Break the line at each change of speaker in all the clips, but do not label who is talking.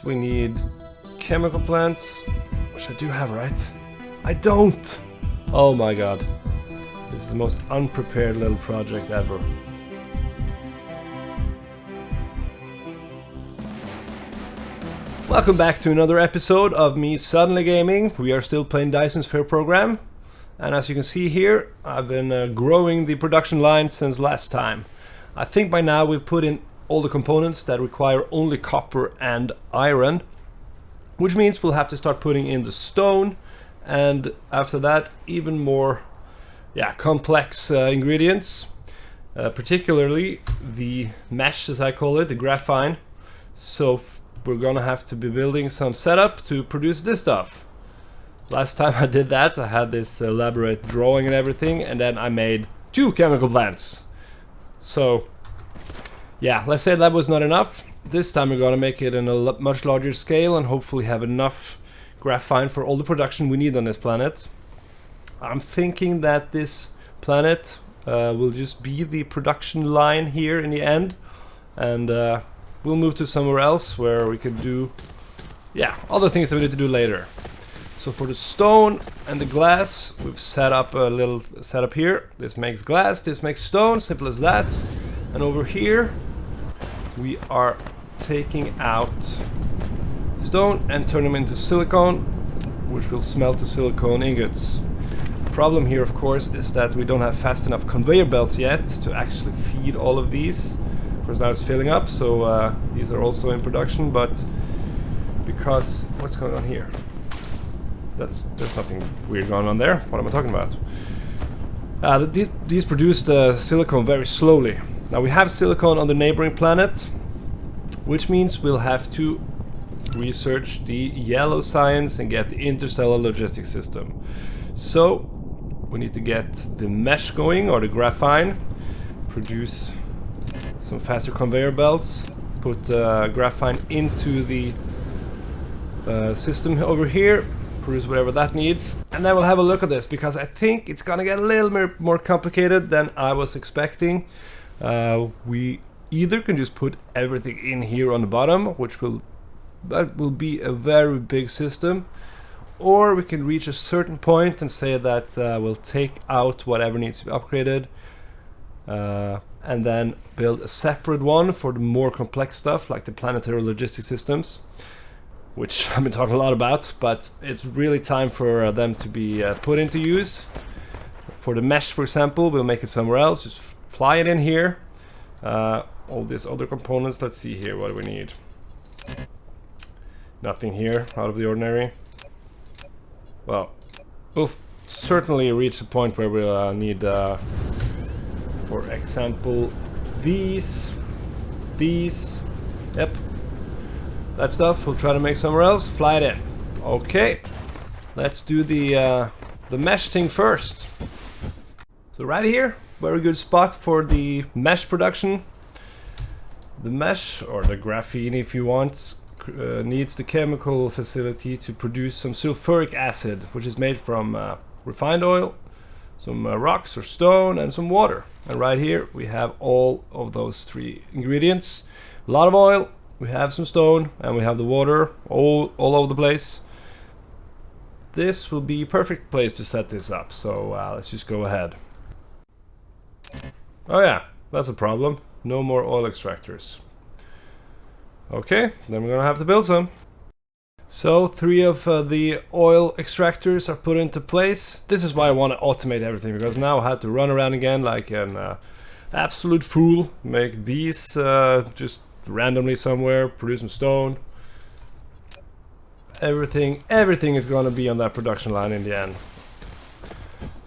we need chemical plants, which I do have, right? I don't! Oh my god. This is the most unprepared little project ever. Welcome back to another episode of me suddenly gaming. We are still playing Dyson Sphere Program. And as you can see here, I've been growing the production line since last time. I think by now we've put in all the components that require only copper and iron, which means we'll have to start putting in the stone, and after that even more complex ingredients, particularly the mesh, as I call it, the graphene. So we're gonna have to be building some setup to produce this stuff. Last time I did that, I had this elaborate drawing and everything, and then I made 2 chemical plants. So yeah, let's say that was not enough. This time we're gonna make it in a much larger scale and hopefully have enough graphene for all the production we need on this planet. I'm thinking that this planet will just be the production line here in the end, and we'll move to somewhere else where we can do other things that we need to do later. So for the stone and the glass, we've set up a little setup here. This makes glass, this makes stone, simple as that. And over here we are taking out stone and turn them into silicone, which will smelt to silicone ingots. The problem here, of course, is that we don't have fast enough conveyor belts yet to actually feed all of these. Of course, now it's filling up, so these are also in production, but because what's going on here? There's nothing weird going on there. What am I talking about? These produce the silicone very slowly. Now we have silicone on the neighboring planet, which means we'll have to research the yellow science and get the interstellar logistics system. So we need to get the mesh going, or the graphene, produce some faster conveyor belts, put graphene into the system over here, produce whatever that needs, and then we'll have a look at this, because I think it's gonna get a little more complicated than I was expecting. We either can just put everything in here on the bottom, which will be a very big system, or we can reach a certain point and say that we'll take out whatever needs to be upgraded, and then build a separate one for the more complex stuff like the planetary logistics systems, which I've been talking a lot about, but it's really time for them to be put into use. For the mesh, for example, we'll make it somewhere else, just fly it in here. All these other components, let's see here, what do we need? Nothing here out of the ordinary. Well, we'll certainly reach a point where we'll need, for example, these, yep, that stuff we'll try to make somewhere else, fly it in. Okay, let's do the mesh thing first. So right here, very good spot for the mesh production. The mesh, or the graphene if you want, needs the chemical facility to produce some sulfuric acid, which is made from refined oil, some rocks or stone, and some water. And right here we have all of those 3 ingredients. A lot of oil, we have some stone, and we have the water all over the place. This will be a perfect place to set this up, so let's just go ahead. Oh yeah, that's a problem. No more oil extractors. Okay, then we're gonna have to build some. So 3 of the oil extractors are put into place. This is why I want to automate everything, because now I have to run around again like an absolute fool. Make these just randomly somewhere, produce some stone. Everything is gonna be on that production line in the end.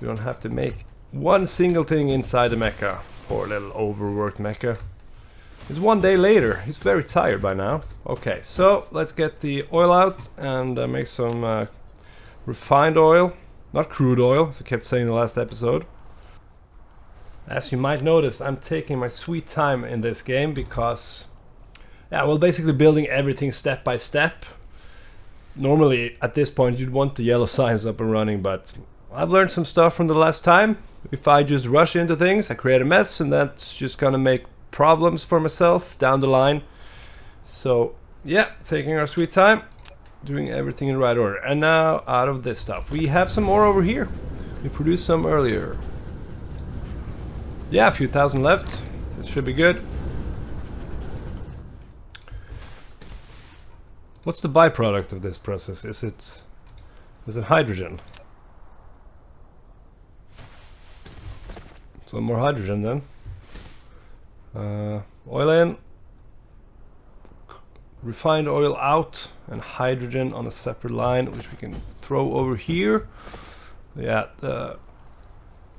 We don't have to make one single thing inside the mecha. Poor little overworked mecha. It's one day later. He's very tired by now. Okay, so let's get the oil out and make some refined oil. Not crude oil, as I kept saying in the last episode. As you might notice, I'm taking my sweet time in this game because, well, basically building everything step by step. Normally, at this point, you'd want the yellow signs up and running, but I've learned some stuff from the last time. If I just rush into things, I create a mess, and that's just gonna make problems for myself down the line. So Yeah, taking our sweet time, doing everything in the right order. And now out of this stuff, we have some more over here. We produced some earlier. Yeah, a few thousand left. This should be good. What's the byproduct of this process? Is it hydrogen? So more hydrogen then. Oil in, refined oil out, and hydrogen on a separate line, which we can throw over here. Yeah, the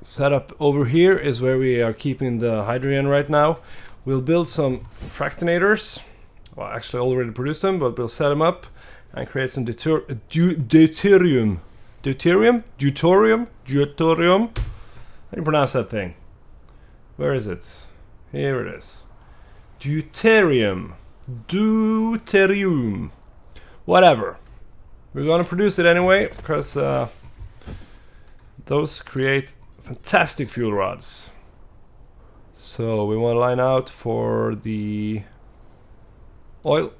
setup over here is where we are keeping the hydrogen right now. We'll build some fractionators. Well, actually already produced them, but we'll set them up and create some deuterium. Deuterium? Deuterium? Deuterium? How do you pronounce that thing? Where is it? Here it is. Deuterium. Deuterium. Whatever. We're gonna produce it anyway, because those create fantastic fuel rods. So we want to line out for the oil,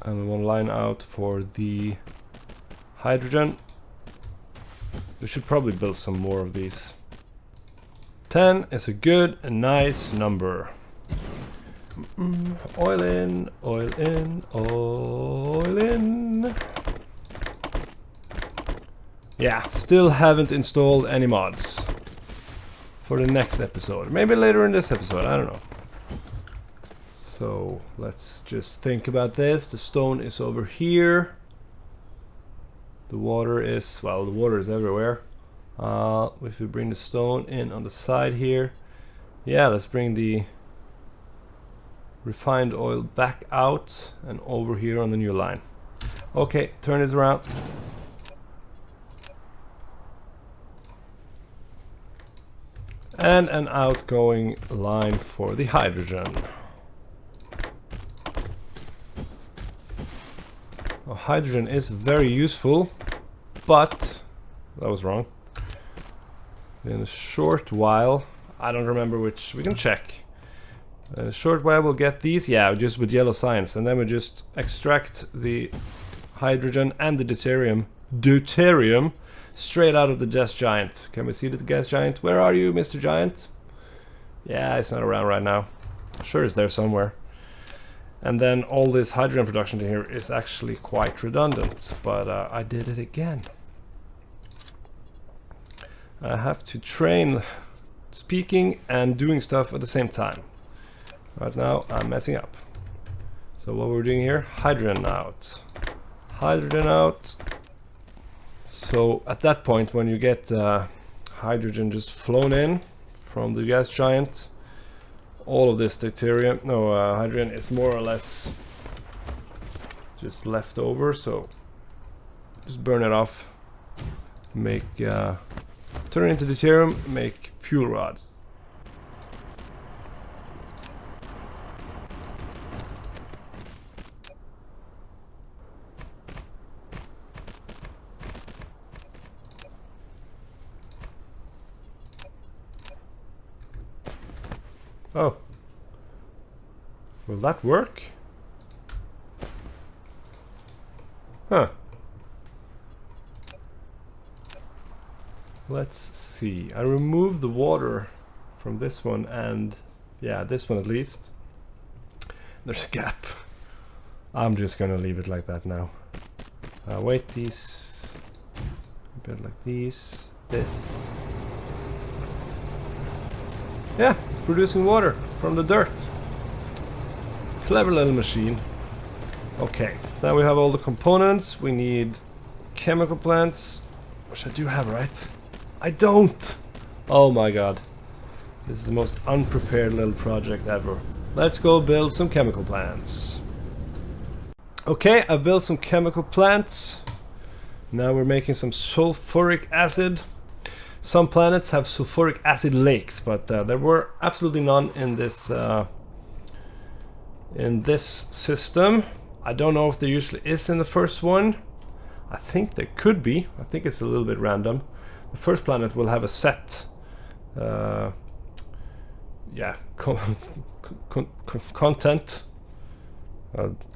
and we want to line out for the hydrogen. We should probably build some more of these. 10 is a good and nice number. Oil in, oil in, oil in. Yeah, still haven't installed any mods for the next episode. Maybe later in this episode, I don't know. So let's just think about this. The stone is over here. The water is, well, the water is everywhere. If we bring the stone in on the side here. Yeah, let's bring the refined oil back out and over here on the new line. Okay, turn this around. And an outgoing line for the hydrogen. Well, hydrogen is very useful, but that was wrong. In a short while, I don't remember which, we can check. In a short while we'll get these, yeah, just with yellow signs, and then we just extract the hydrogen and the deuterium straight out of the gas giant. Can we see the gas giant? Where are you, Mr. Giant? Yeah, it's not around right now. Sure, it's there somewhere. And then all this hydrogen production here is actually quite redundant, but I did it again. I have to train speaking and doing stuff at the same time. Right now I'm messing up. So what we're doing here, hydrogen out. Hydrogen out. So at that point, when you get hydrogen just flown in from the gas giant, all of this hydrogen is more or less just left over. So just burn it off, make turn it into deuterium, make fuel rods. Oh. Will that work? Huh. Let's see. I removed the water from this one and, yeah, this one at least. There's a gap. I'm just gonna leave it like that now. Wait, these. A bit like these. This. Yeah, it's producing water from the dirt. Clever little machine. Okay, now we have all the components. We need chemical plants, which I do have, right? I don't! Oh my god. This is the most unprepared little project ever. Let's go build some chemical plants. Okay, I've built some chemical plants. Now we're making some sulfuric acid. Some planets have sulfuric acid lakes, but there were absolutely none in this system. I don't know if there usually is in the first one. I think there could be. I think it's a little bit random. The first planet will have a set content.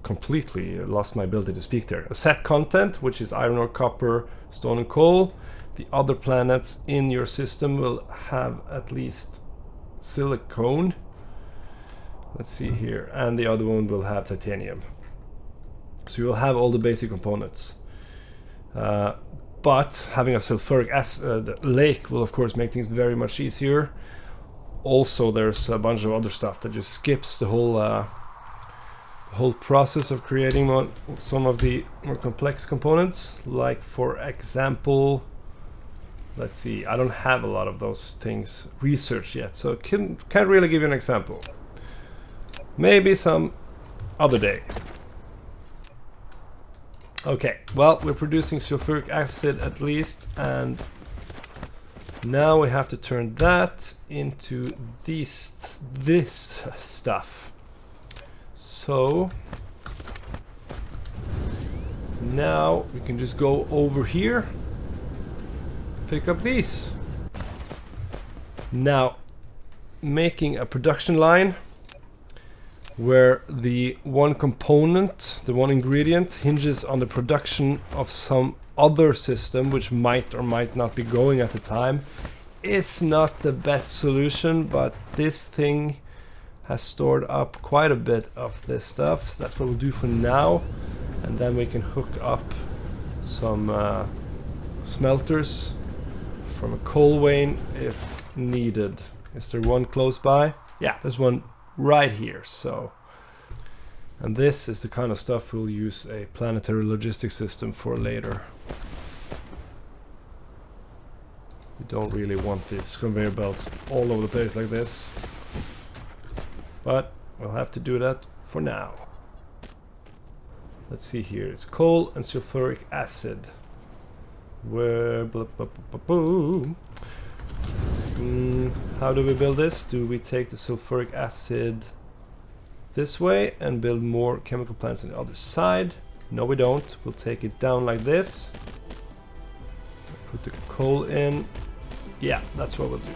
Completely lost my ability to speak there. A set content, which is iron ore, copper, stone and coal. The other planets in your system will have at least silicone. Let's see here. And the other one will have titanium. So you will have all the basic components. But having a sulfuric acid lake will of course make things very much easier. Also there's a bunch of other stuff that just skips the whole process of creating some of the more complex components. Like for example, let's see, I don't have a lot of those things researched yet, so can't really give you an example. Maybe some other day. Okay, well, we're producing sulfuric acid at least, and now we have to turn that into this stuff. So now we can just go over here, pick up these. Now, making a production line where the one component, the one ingredient, hinges on the production of some other system which might or might not be going at the time, is not the best solution, but this thing has stored up quite a bit of this stuff, so that's what we'll do for now. And then we can hook up some smelters from a coal vein if needed. Is there one close by? Yeah, there's one right here. So, and this is the kind of stuff we'll use a planetary logistics system for later. We don't really want these conveyor belts all over the place like this, but we'll have to do that for now. Let's see here, it's coal and sulfuric acid. Where how do we build this? Do we take the sulfuric acid this way and build more chemical plants on the other side? No, we don't. We'll take it down like this. Put the coal in. Yeah, that's what we'll do.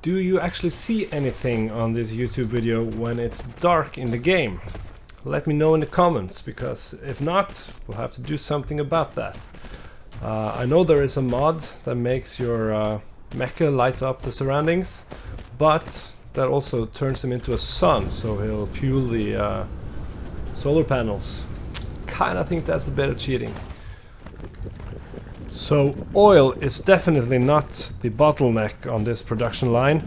Do you actually see anything on this YouTube video when it's dark in the game? Let me know in the comments, because if not, we'll have to do something about that. I know there is a mod that makes your mecha light up the surroundings, but that also turns him into a sun, so he'll fuel the solar panels. Kinda think that's a bit of cheating. So oil is definitely not the bottleneck on this production line,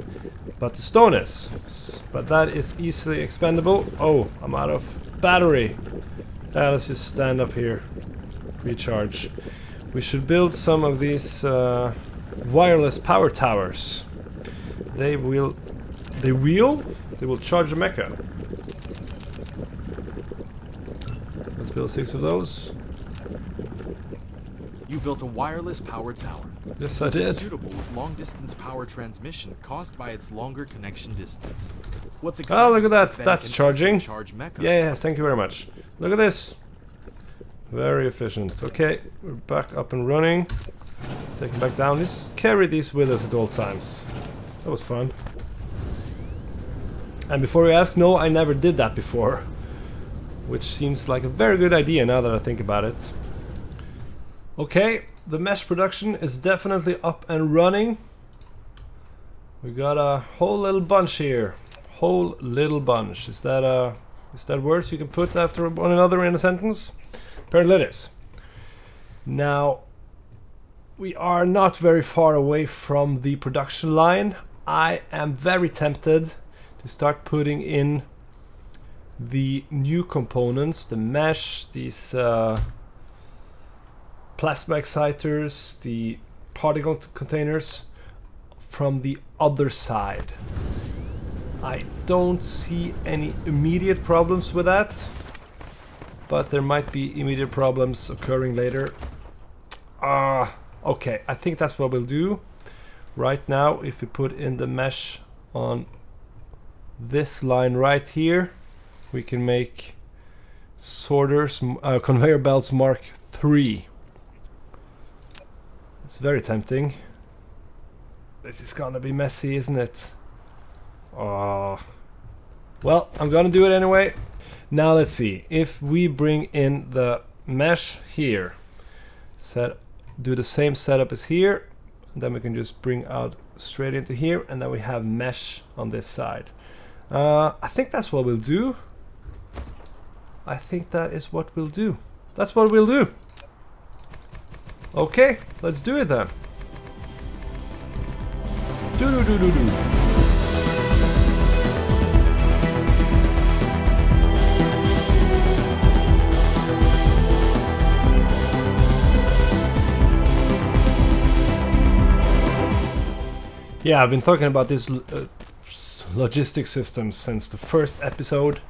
but the stone is. But that is easily expendable. Oh, I'm out of battery. Let's just stand up here, recharge. We should build some of these wireless power towers. They will charge the mecha. Let's build 6 of those.
You built a wireless power tower.
Yes, I
which is
did.
suitable with long-distance power transmission caused by its longer connection distance. What's
Oh,
exciting
look at that.
is that
That's
it can
charging.
also charge mecha.
Yes, thank you very much. Look at this. Very efficient. Okay, we're back up and running. Let's take it back down. Just carry these with us at all times. That was fun. And before you ask, no, I never did that before. Which seems like a very good idea now that I think about it. Okay, the mesh production is definitely up and running. We got a whole little bunch here. Whole little bunch. Is that words you can put after one another in a sentence? Apparently it is. Now, we are not very far away from the production line. I am very tempted to start putting in the new components, the mesh, these plasma exciters, the particle containers from the other side. I don't see any immediate problems with that, but there might be immediate problems occurring later. Okay, I think that's what we'll do. Right now, if we put in the mesh on this line right here, we can make sorters, conveyor belts Mark III. It's very tempting. This is gonna be messy, isn't it? Well, I'm gonna do it anyway. Now let's see. If we bring in the mesh here, do the same setup as here, then we can just bring out straight into here, and then we have mesh on this side. I think that's what we'll do. I think that is what we'll do. That's what we'll do. Okay, let's do it then. Do. Yeah, I've been talking about this logistic system since the first episode,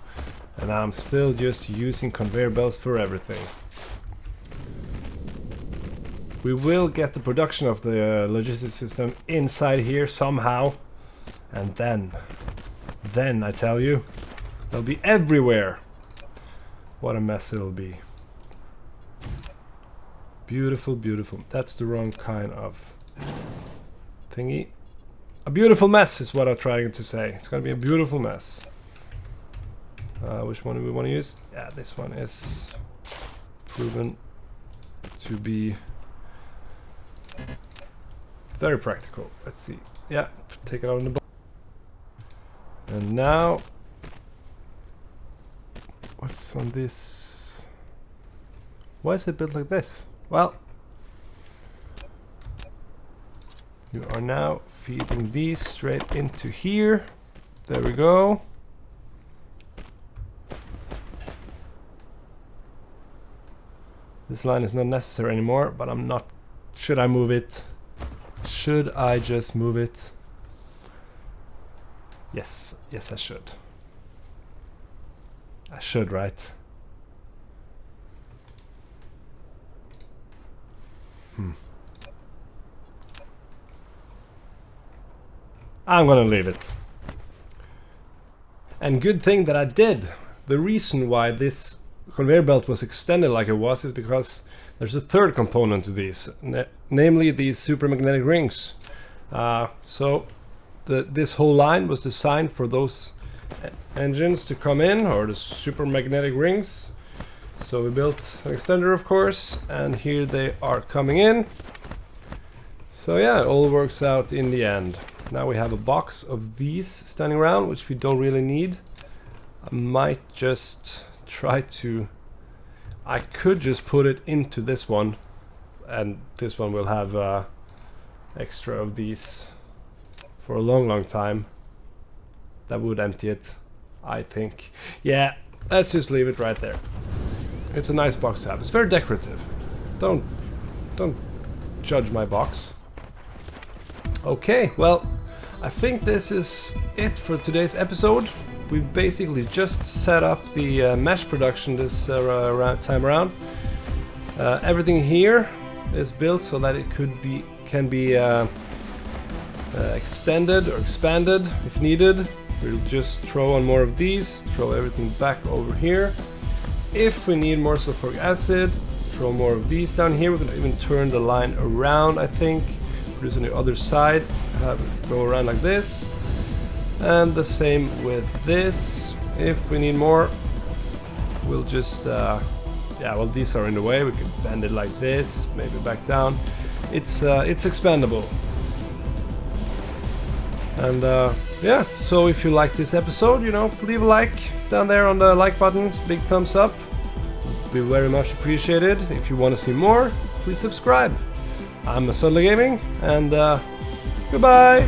and I'm still just using conveyor belts for everything. We will get the production of the logistics system inside here somehow, and then I tell you, they'll be everywhere. What a mess it'll be. Beautiful, beautiful. That's the wrong kind of thingy. A beautiful mess is what I'm trying to say. It's gonna be a beautiful mess. Which one do we want to use? Yeah, this one is proven to be very practical. Let's see. Yeah, take it out in the box. And now, what's on this? Why is it built like this? Well, you are now feeding these straight into here. There we go. This line is not necessary anymore, but I'm not. Should I move it? Should I just move it? Yes, yes I should. I should, right? I'm gonna leave it. And good thing that I did. The reason why this conveyor belt was extended like it was is because there's a third component to these, namely these supermagnetic rings. So this whole line was designed for those engines to come in, or the supermagnetic rings. So we built an extender, of course, and here they are coming in. So yeah, it all works out in the end. Now we have a box of these standing around, which we don't really need. I might just try to... I could just put it into this one, and this one will have extra of these for a long time. That would empty it, I think. Yeah, let's just leave it right there. It's a nice box to have. It's very decorative. Don't judge my box. Okay, well, I think this is it for today's episode. We've basically just set up the mesh production this time around. Everything here is built so that it can be extended or expanded if needed. We'll just throw on more of these, throw everything back over here. If we need more sulfuric acid, throw more of these down here. We're going to even turn the line around, I think. Produce on the other side, have it go around like this. And the same with this. If we need more, we'll just, yeah, well, these are in the way. We can bend it like this, maybe back down. It's expandable. And yeah, so if you like this episode, you know, leave a like down there on the like button. Big thumbs up. Be very much appreciated. If you want to see more, please subscribe. I'm Suddenly Gaming, and goodbye.